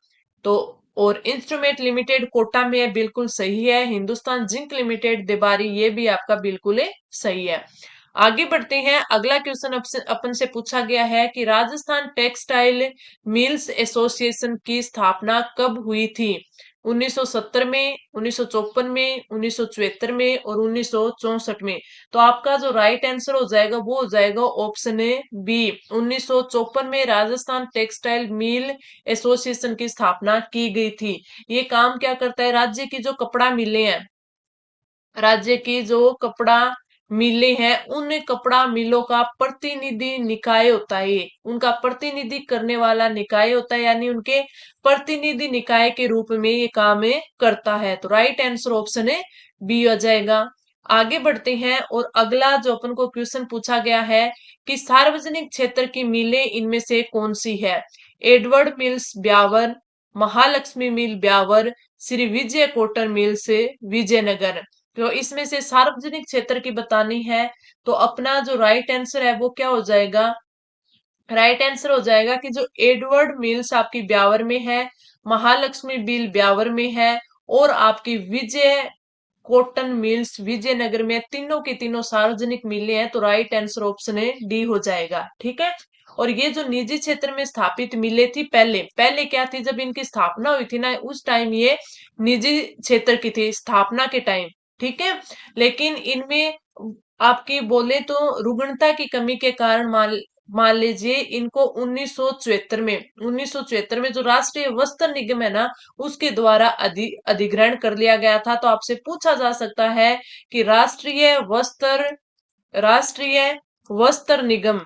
तो और इंस्ट्रूमेंट लिमिटेड कोटा में है, बिल्कुल सही है। हिंदुस्तान जिंक लिमिटेड देबारी, ये भी आपका बिल्कुल सही है। आगे बढ़ते हैं, अगला क्वेश्चन अपन से पूछा गया है कि राजस्थान टेक्सटाइल मिल्स एसोसिएशन की स्थापना कब हुई थी? 1970 में, 1954 में, 1974 में और 1964 में। तो आपका जो राइट आंसर हो जाएगा वो हो जाएगा ऑप्शन ए बी। 1954 में राजस्थान टेक्सटाइल मिल एसोसिएशन की स्थापना की गई थी। ये काम क्या करता है? राज्य की जो कपड़ा मिलें हैं, राज्य की जो कपड़ा मिलें हैं, उन कपड़ा मिलों का प्रतिनिधि निकाय होता है, ये उनका प्रतिनिधि करने वाला निकाय होता है, यानी उनके प्रतिनिधि निकाय के रूप में ये काम करता है। तो राइट आंसर ऑप्शन है बी हो जाएगा। आगे बढ़ते हैं, और अगला जो अपन को क्वेश्चन पूछा गया है कि सार्वजनिक क्षेत्र की मिलें इनमें से कौन सी है? एडवर्ड मिल्स ब्यावर, महालक्ष्मी मिल ब्यावर, श्री विजय कॉटन मिल्स विजयनगर। तो इसमें से सार्वजनिक क्षेत्र की बतानी है, तो अपना जो राइट आंसर है वो क्या हो जाएगा? राइट आंसर हो जाएगा कि जो एडवर्ड मिल्स आपकी ब्यावर में है, महालक्ष्मी बिल ब्यावर में है, और आपकी विजय कॉटन मिल्स विजयनगर में, तीनों की तीनों सार्वजनिक मिलें हैं। तो राइट आंसर ऑप्शन है डी हो जाएगा। ठीक है, और ये जो निजी क्षेत्र में स्थापित मिलें थी, पहले पहले क्या थी, जब इनकी स्थापना हुई थी ना, उस टाइम ये निजी क्षेत्र की थी स्थापना के टाइम। ठीक है, लेकिन इनमें आपकी बोले तो रुग्णता की कमी के कारण मान लीजिए इनको 1974 में जो राष्ट्रीय वस्त्र निगम है ना, उसके द्वारा अधिग्रहण कर लिया गया था। तो आपसे पूछा जा सकता है कि राष्ट्रीय वस्त्र निगम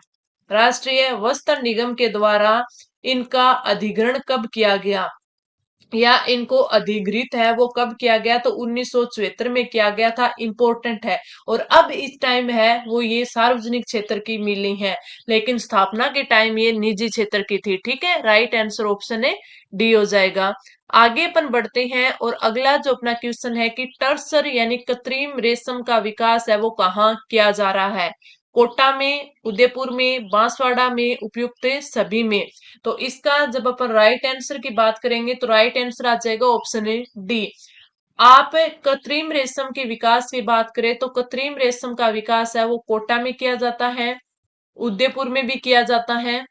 राष्ट्रीय वस्त्र निगम के द्वारा इनका अधिग्रहण कब किया गया, या इनको अधिग्रहित है वो कब किया गया? तो 1974 में किया गया था, इंपॉर्टेंट है। और अब इस टाइम है वो ये सार्वजनिक क्षेत्र की मिली है, लेकिन स्थापना के टाइम ये निजी क्षेत्र की थी। ठीक है, राइट आंसर ऑप्शन है डी हो जाएगा। आगे अपन बढ़ते हैं, और अगला जो अपना क्वेश्चन है कि टर्सर यानी कृत्रिम रेशम का विकास है वो कहाँ किया जा रहा है? कोटा में, उदयपुर में, बांसवाड़ा में, उपयुक्त सभी में। तो इसका जब अपन राइट आंसर की बात करेंगे तो राइट आंसर आ जाएगा ऑप्शन ए डी। आप कृत्रिम रेशम के विकास की बात करें तो कृत्रिम रेशम का विकास है वो कोटा में किया जाता है, उदयपुर में भी किया जाता है,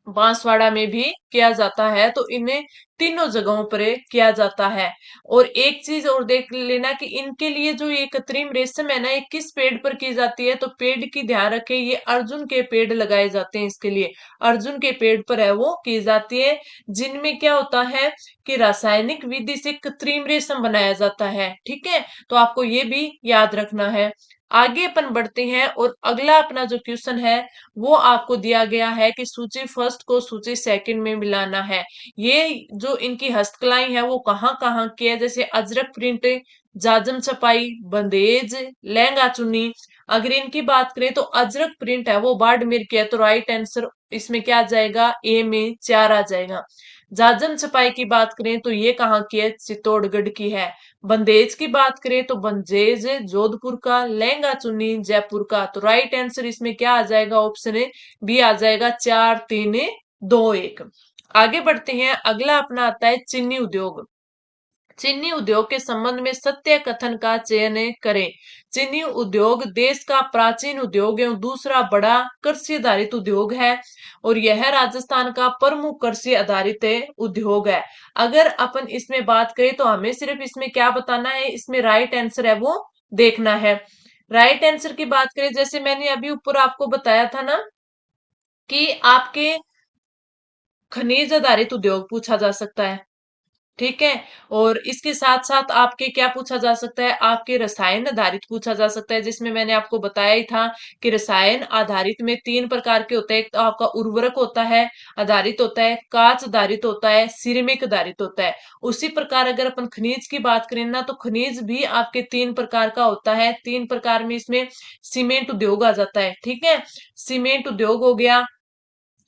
बांसवाड़ा में भी किया जाता है। तो इन्हें तीनों जगहों पर किया जाता है। और एक चीज और देख लेना कि इनके लिए जो ये कृत्रिम रेशम है ना, ये किस पेड़ पर की जाती है, तो पेड़ की ध्यान रखे, ये अर्जुन के पेड़ लगाए जाते हैं इसके लिए। अर्जुन के पेड़ पर है वो की जाती है, जिनमें क्या होता है कि रासायनिक विधि से कृत्रिम रेशम बनाया जाता है। ठीक है, तो आपको ये भी याद रखना है। आगे अपन बढ़ते हैं और अगला अपना जो क्वेश्चन है वो आपको दिया गया है कि सूची फर्स्ट को सूची सेकंड में मिलाना है। ये जो इनकी हस्तकलाएं हैं वो कहाँ कहाँ की है, जैसे अजरक प्रिंट, जाजम छपाई, बंदेज, लहंगा चुन्नी। अगर इनकी बात करें तो अजरक प्रिंट है वो बाड़मेर की है, तो राइट आंसर इसमें क्या आ जाएगा, ए में 4 आ जाएगा। जाजम छपाई की बात करें तो ये कहाँ की है, चित्तौड़गढ़ की है। बंदेज की बात करें तो बंदेज जोधपुर का, लहंगा चुन्नी जयपुर का। तो राइट आंसर इसमें क्या आ जाएगा, ऑप्शन ए बी आ जाएगा, 4 3 2 1। आगे बढ़ते हैं, अगला अपना आता है चीनी उद्योग। चीनी उद्योग के संबंध में सत्य कथन का चयन करें। चीनी उद्योग देश का प्राचीन उद्योग एवं दूसरा बड़ा कृषि आधारित उद्योग है और यह राजस्थान का प्रमुख कृषि आधारित उद्योग है। अगर अपन इसमें बात करें तो हमें सिर्फ इसमें क्या बताना है, इसमें राइट आंसर है वो देखना है। राइट आंसर की बात करें, जैसे मैंने अभी ऊपर आपको बताया था ना कि आपके खनिज आधारित उद्योग पूछा जा सकता है। ठीक है, और इसके साथ साथ आपके क्या पूछा जा सकता है, आपके रसायन आधारित पूछा जा सकता है, जिसमें मैंने आपको बताया ही था कि रसायन आधारित में 3 प्रकार के होते हैं। एक तो आपका उर्वरक होता है, आधारित होता है, कांच आधारित होता है, सिरेमिक आधारित होता है। उसी प्रकार अगर अपन खनिज की बात करें ना, तो खनिज भी आपके 3 प्रकार का होता है। 3 प्रकार में इसमें सीमेंट उद्योग आ जाता है। ठीक है, सीमेंट उद्योग हो गया।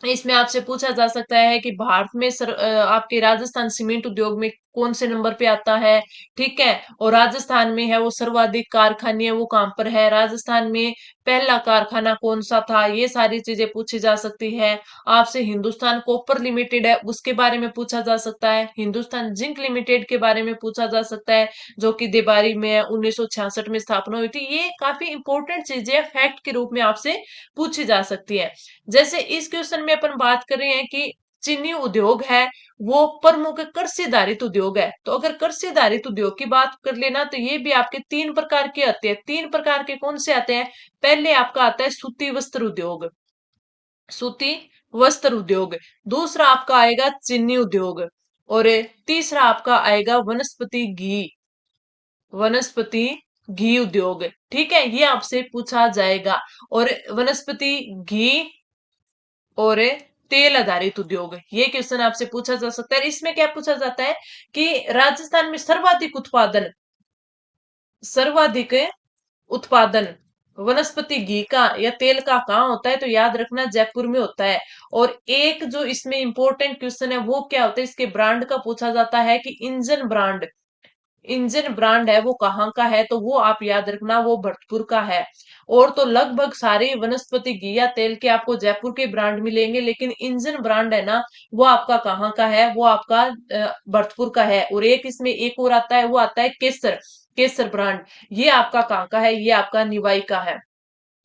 इसमें आपसे पूछा जा सकता है कि भारत में आपके राजस्थान सीमेंट उद्योग में कौन से नंबर पे आता है। ठीक है, और राजस्थान में है वो सर्वाधिक कारखाने वो कहाँ पर है, राजस्थान में पहला कारखाना कौन सा था, ये सारी चीजें पूछी जा सकती है। आपसे हिंदुस्तान कॉपर लिमिटेड है उसके बारे में पूछा जा सकता है, हिंदुस्तान जिंक लिमिटेड के बारे में पूछा जा सकता है, जो कि देबारी में 1966 में स्थापना हुई थी। ये काफी इंपॉर्टेंट चीजें फैक्ट के रूप में आपसे पूछी जा सकती है। जैसे इस क्वेश्चन में अपन बात कर रहे हैं कि चीनी उद्योग है वो प्रमुख कृषि आधारित उद्योग है, तो अगर कृषि आधारित उद्योग की बात कर लेना तो ये भी आपके 3 प्रकार के आते हैं। 3 प्रकार के कौन से आते हैं, पहले आपका आता है सूती वस्त्र उद्योग, सूती वस्त्र उद्योग। दूसरा आपका आएगा चीनी उद्योग, और तीसरा आपका आएगा वनस्पति घी उद्योग। ठीक है, ये आपसे पूछा जाएगा। और वनस्पति घी और तेल आधारित उद्योग, ये क्वेश्चन आपसे पूछा जा सकता है। इसमें क्या पूछा जाता है कि राजस्थान में सर्वाधिक उत्पादन वनस्पति घी का या तेल का कहाँ होता है, तो याद रखना जयपुर में होता है। और एक जो इसमें इंपॉर्टेंट क्वेश्चन है वो क्या होता है, इसके ब्रांड का पूछा जाता है कि इंजन ब्रांड है वो कहाँ का है, तो वो आप याद रखना वो भरतपुर का है। और तो लगभग सारे वनस्पति घी या तेल के आपको जयपुर के ब्रांड मिलेंगे, लेकिन इंजन ब्रांड है ना वो आपका कहाँ का है, वो आपका भरतपुर का है। और एक इसमें एक और आता है, वो आता है केसर, केसर ब्रांड। ये आपका कहाँ का है, ये आपका निवाई का है,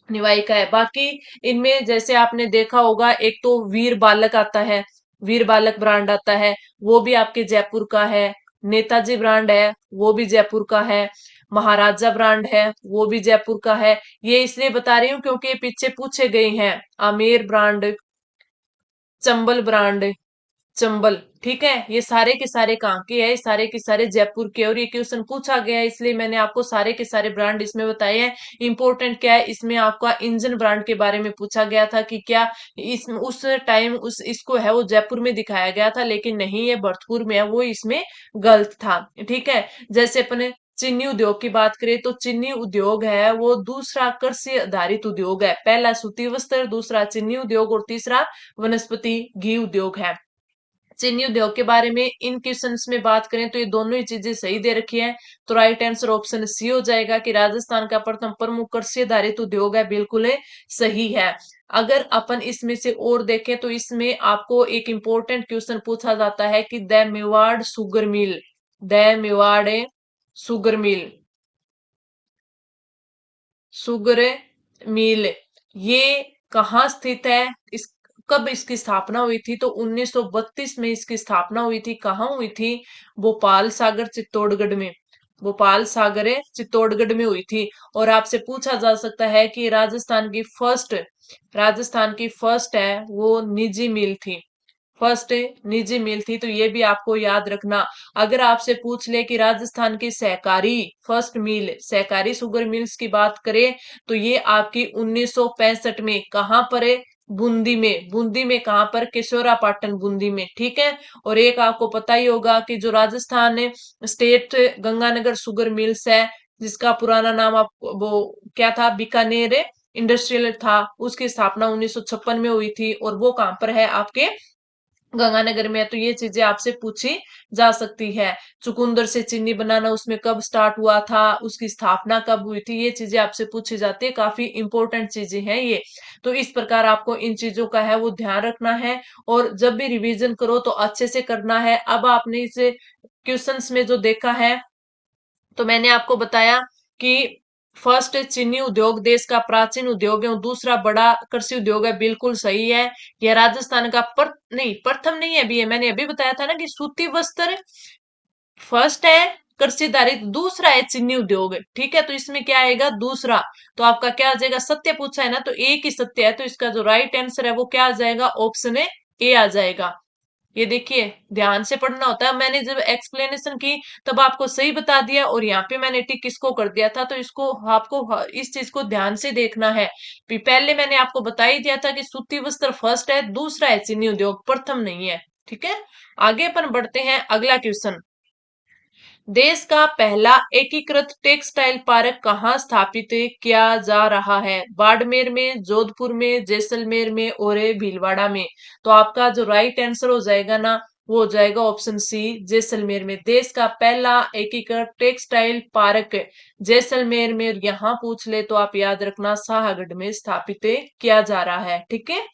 निवाई का है। बाकी इनमें जैसे आपने देखा होगा, एक तो वीर बालक आता है, वीर बालक ब्रांड आता है, वो भी आपके जयपुर का है। नेताजी ब्रांड है वो भी जयपुर का है। महाराजा ब्रांड है वो भी जयपुर का है। ये इसलिए बता रही हूँ क्योंकि ये पीछे पूछे गए हैं। Amer brand, Chambal brand, Chambal. ठीक है, ये सारे के सारे कहाँ के हैं, सारे के सारे जयपुर के। और ये क्वेश्चन पूछा गया है इसलिए मैंने आपको सारे के सारे ब्रांड इसमें बताए हैं। इंपॉर्टेंट क्या है, इसमें आपका इंजन ब्रांड के बारे में पूछा गया था कि क्या इस उस टाइम उस इसको है वो जयपुर में दिखाया गया था, लेकिन नहीं, ये भरतपुर में है, वो इसमें गलत था। ठीक है, जैसे अपने चीनी उद्योग की बात करें तो चीनी उद्योग है वो दूसरा कृषि आधारित उद्योग है। पहला सूती वस्त्र, दूसरा चीनी उद्योग और तीसरा वनस्पति घी उद्योग है। चीनी उद्योग के बारे में इन क्वेश्चंस में बात करें तो ये दोनों ही चीजें सही दे रखी हैं। तो राइट आंसर ऑप्शन सी हो जाएगा कि राजस्थान का प्रथम प्रमुख कृषि आधारित उद्योग है, बिल्कुल सही है। अगर अपन इसमें से और देखें तो इसमें आपको एक इंपॉर्टेंट क्वेश्चन पूछा जाता है कि the Mewar sugar mill, the Mewar sugar mill, sugar mill, ये कहाँ स्थित है, इस कब इसकी स्थापना हुई थी? तो 1932 में इसकी स्थापना हुई थी। कहाँ हुई थी? भोपाल सागर चित्तौड़गढ़ में। भोपाल सागर चित्तौड़गढ़ में हुई थी। और आपसे पूछा जा सकता है कि राजस्थान की फर्स्ट है वो निजी मिल थी। फर्स्ट निजी मिल थी, तो ये भी आपको याद रखना। अगर आपसे पूछ ले कि राजस्थान की सहकारी फर्स्ट मिल, सहकारी शुगर मिल्स की बात करें, तो ये आपकी 1965 में कहां पर है? बूंदी में। बूंदी में कहां पर? केशोरा पाटन बूंदी में, ठीक है। और एक आपको पता ही होगा कि जो Rajasthan state Ganganagar sugar mills है, जिसका पुराना नाम आप वो क्या था, बीकानेर इंडस्ट्रियल था, उसकी स्थापना 1956 में हुई थी। और वो कहां पर है? आपके गंगानगर में है। तो ये चीजें आपसे पूछी जा सकती है। चुकंदर से चीनी बनाना उसमें कब स्टार्ट हुआ था, उसकी स्थापना कब हुई थी, ये चीजें आपसे पूछी जाती है। काफी इंपॉर्टेंट चीजें हैं ये। तो इस प्रकार आपको इन चीजों का है वो ध्यान रखना है। और जब भी रिवीजन करो तो अच्छे से करना है। अब आपने इस क्वेश्चंस में जो देखा है, तो मैंने आपको बताया कि फर्स्ट चीनी उद्योग देश का प्राचीन उद्योग है और दूसरा बड़ा कृषि उद्योग है, बिल्कुल सही है। यह राजस्थान का नहीं, प्रथम नहीं है अभी, ये मैंने अभी बताया था ना कि सूती वस्त्र फर्स्ट है, कृषि आधारित दूसरा है चीनी उद्योग, ठीक है। तो इसमें क्या आएगा? दूसरा। तो आपका क्या आ जाएगा? सत्य पूछा है ना, तो एक ही सत्य है, तो इसका जो राइट आंसर है वो क्या आ जाएगा? ऑप्शन ए आ जाएगा। ये देखिए, ध्यान से पढ़ना होता है। मैंने जब एक्सप्लेनेशन की तब आपको सही बता दिया, और यहाँ पे मैंने टिक इसको कर दिया था, तो इसको आपको इस चीज को ध्यान से देखना है। पहले मैंने आपको बता ही दिया था कि सूती वस्त्र फर्स्ट है, दूसरा है चीनी उद्योग, प्रथम नहीं है, ठीक है। आगे अपन बढ़ते हैं, अगला क्वेश्चन। देश का पहला एकीकृत टेक्सटाइल पार्क कहाँ स्थापित किया जा रहा है? बाड़मेर में, जोधपुर में, जैसलमेर में और भीलवाड़ा में। तो आपका जो राइट आंसर हो जाएगा ना, वो हो जाएगा ऑप्शन सी, जैसलमेर में। देश का पहला एकीकृत टेक्सटाइल पार्क जैसलमेर में। यहाँ पूछ ले तो आप याद रखना, शाहगढ़ में स्थापित किया जा रहा है, ठीक है।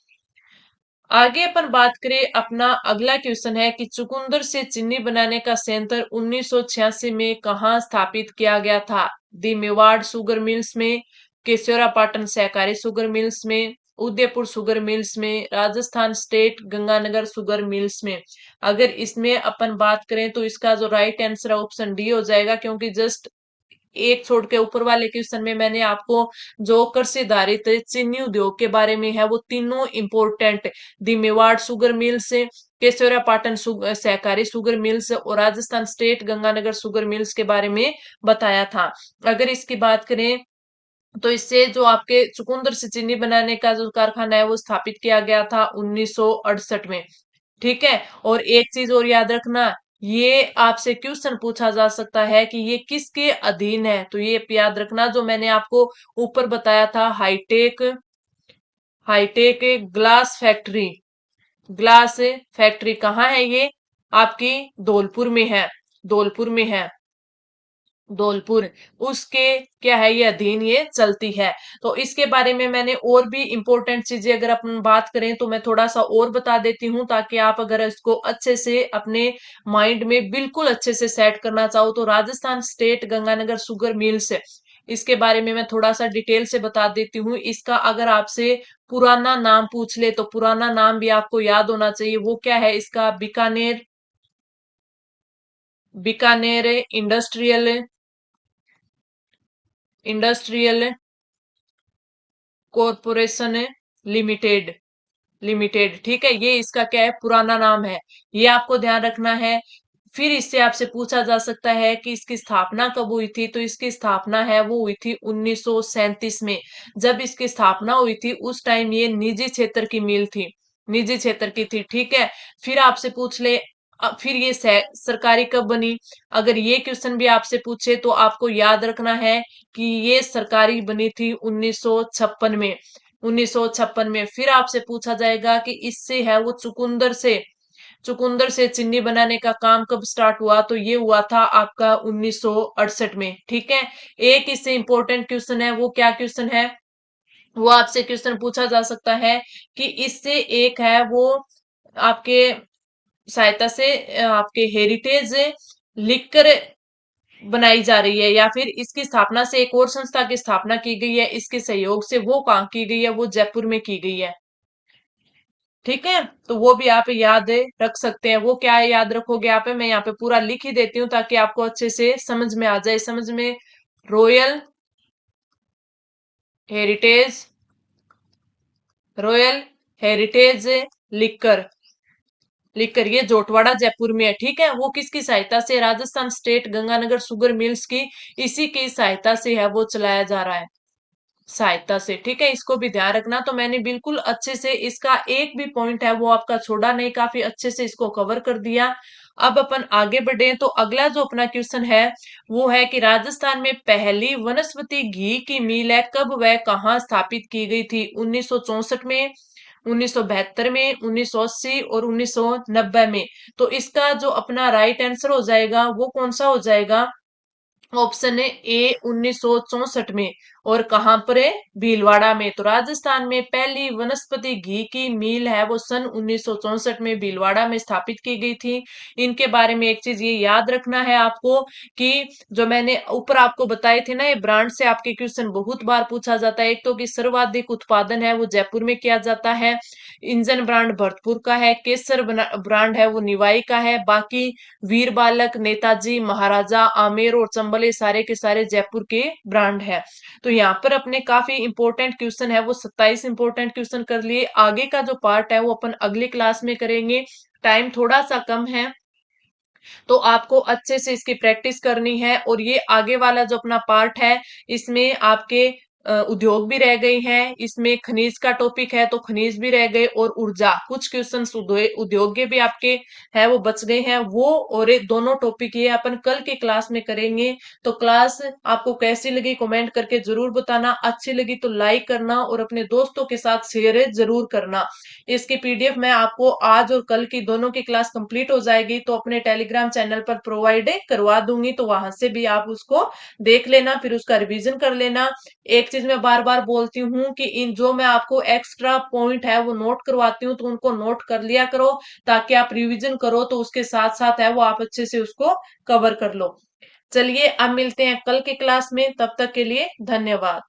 आगे अपन बात करें, अपना अगला क्वेश्चन है कि चुकंदर से चीनी बनाने का संयंत्र 1986 में कहाँ स्थापित किया गया था? दी मेवाड़ शुगर मिल्स में, केशोरा पाटन सहकारी शुगर मिल्स में, उदयपुर शुगर मिल्स में, Rajasthan state Ganganagar sugar mills में। अगर इसमें अपन बात करें तो इसका जो राइट आंसर है ऑप्शन डी हो जाएगा, क्योंकि जस्ट एक छोड़ के ऊपर वाले क्वेश्चन में मैंने आपको जो कृषि आधारित चीनी उद्योग के बारे में है वो तीनों इंपोर्टेंट, दी मेवाड़ शुगर मिल्स, केशोरा पाटन सहकारी शुगर मिल्स और Rajasthan state Ganganagar sugar mills के बारे में बताया था। अगर इसकी बात करें तो इससे जो आपके चुकंदर से चीनी बनाने का जो कारखाना है वो स्थापित किया गया था 1968 में, ठीक है। और एक चीज और याद रखना, ये आपसे क्वेश्चन पूछा जा सकता है कि ये किसके अधीन है, तो ये याद रखना जो मैंने आपको ऊपर बताया था, hitech hitech glass factory. Glass factory कहाँ है? ये आपकी धौलपुर में है। धौलपुर में है, धौलपुर। उसके क्या है, ये अधीन ये चलती है। तो इसके बारे में मैंने और भी इंपॉर्टेंट चीजें अगर अपन बात करें तो मैं थोड़ा सा और बता देती हूँ, ताकि आप अगर इसको अच्छे से अपने माइंड में बिल्कुल अच्छे से सेट करना चाहो तो Rajasthan state Ganganagar sugar mills, इसके बारे में मैं थोड़ा सा डिटेल से बता देती हूँ। इसका अगर आपसे पुराना नाम पूछ ले तो पुराना नाम भी आपको याद होना चाहिए। वो क्या है इसका? Bikaner Bikaner industrial industrial corporation limited. Limited, ठीक है। ये इसका क्या है? पुराना नाम है। ये आपको ध्यान रखना है। फिर इससे आपसे पूछा जा सकता है कि इसकी स्थापना कब हुई थी? तो इसकी स्थापना है वो हुई थी 1937 में। जब इसकी स्थापना हुई थी उस टाइम ये निजी क्षेत्र की मिल थी, निजी क्षेत्र की थी, ठीक है। फिर आपसे पूछ ले फिर ये सरकारी कब बनी? अगर ये क्वेश्चन भी आपसे पूछे तो आपको याद रखना है कि ये सरकारी बनी थी 1956 में। 1956 में। फिर आपसे पूछा जाएगा कि इससे है वो चुकंदर से चीनी बनाने का काम कब स्टार्ट हुआ? तो ये हुआ था आपका 1968 में, ठीक है। एक इससे इंपॉर्टेंट क्वेश्चन है, वो क्या क्वेश्चन है? वो आपसे क्वेश्चन पूछा जा सकता है कि इससे एक है वो आपके सहायता से आपके हेरिटेज लिखकर बनाई जा रही है, या फिर इसकी स्थापना से एक और संस्था की स्थापना की गई है, इसके सहयोग से वो कहाँ की गई है? वो जयपुर में की गई है। ठीक है, तो वो भी आप याद रख सकते हैं। वो क्या है, याद रखोगे आप, मैं यहाँ पे पूरा लिख ही देती हूँ ताकि आपको अच्छे से समझ में आ जाए। समझ में, रॉयल हेरिटेज, रॉयल हेरिटेज लिखकर, लिखकर ये जोटवाड़ा जयपुर में है। ठीक है, वो किसकी सहायता से, Rajasthan state Ganganagar sugar mills की, इसी की सहायता से है वो चलाया जा रहा है, सहायता से। ठीक है, इसको भी ध्यान रखना। तो मैंने बिल्कुल अच्छे से इसका एक भी पॉइंट है वो आपका छोड़ा नहीं, काफी अच्छे से इसको कवर कर दिया। अब अपन आगे बढ़े तो अगला जो अपना क्वेश्चन है वो है कि राजस्थान में पहली वनस्पति घी की मिल है कब वह कहाँ स्थापित की गई थी, 1964 में, 1972 में, 1980 और 1990 में। तो इसका जो अपना राइट आंसर हो जाएगा वो कौन सा हो जाएगा, ऑप्शन है ए 1964 में। और कहां पर है, भीलवाड़ा में। तो राजस्थान में पहली वनस्पति घी की मिल है वो सन 1964 में भीलवाड़ा में स्थापित की गई थी। इनके बारे में एक चीज ये याद रखना है आपको कि जो मैंने ऊपर आपको बताए थे ना, ये ब्रांड से आपके क्वेश्चन बहुत बार पूछा जाता है। एक तो कि सर्वाधिक उत्पादन है वो जयपुर में किया जाता है, इंजन ब्रांड भरतपुर का है, केसर ब्रांड है वो निवाई का है, बाकी वीर बालक, नेताजी, महाराजा, आमेर और चंबल ये सारे के सारे जयपुर के ब्रांड है। तो यहाँ पर अपने काफी इंपॉर्टेंट क्वेश्चन है वो 27 इंपॉर्टेंट क्वेश्चन कर लिए। आगे का जो पार्ट है वो अपन अगली क्लास में करेंगे, टाइम थोड़ा सा कम है तो आपको अच्छे से इसकी प्रैक्टिस करनी है। और ये आगे वाला जो अपना पार्ट है इसमें आपके उद्योग भी रह गए हैं, इसमें खनिज का टॉपिक है तो खनिज भी रह गए, और ऊर्जा कुछ क्वेश्चन उद्योग के भी आपके है वो बच गए हैं वो। और ये दोनों टॉपिक ये अपन कल के क्लास में करेंगे। तो क्लास आपको कैसी लगी कमेंट करके जरूर बताना, अच्छी लगी तो लाइक करना और अपने दोस्तों के साथ शेयर जरूर करना। इसकी पीडीएफ मैं आपको आज और कल की दोनों की क्लास कंप्लीट हो जाएगी तो अपने टेलीग्राम चैनल पर प्रोवाइड करवा दूंगी, तो वहां से भी आप उसको देख लेना, फिर उसका रिवीजन कर लेना। एक चीज मैं बार बार बोलती हूँ कि इन जो मैं आपको एक्स्ट्रा पॉइंट है वो नोट करवाती हूँ तो उनको नोट कर लिया करो, ताकि आप रिवीजन करो तो उसके साथ साथ है वो आप अच्छे से उसको कवर कर लो। चलिए अब मिलते हैं कल के क्लास में, तब तक के लिए धन्यवाद।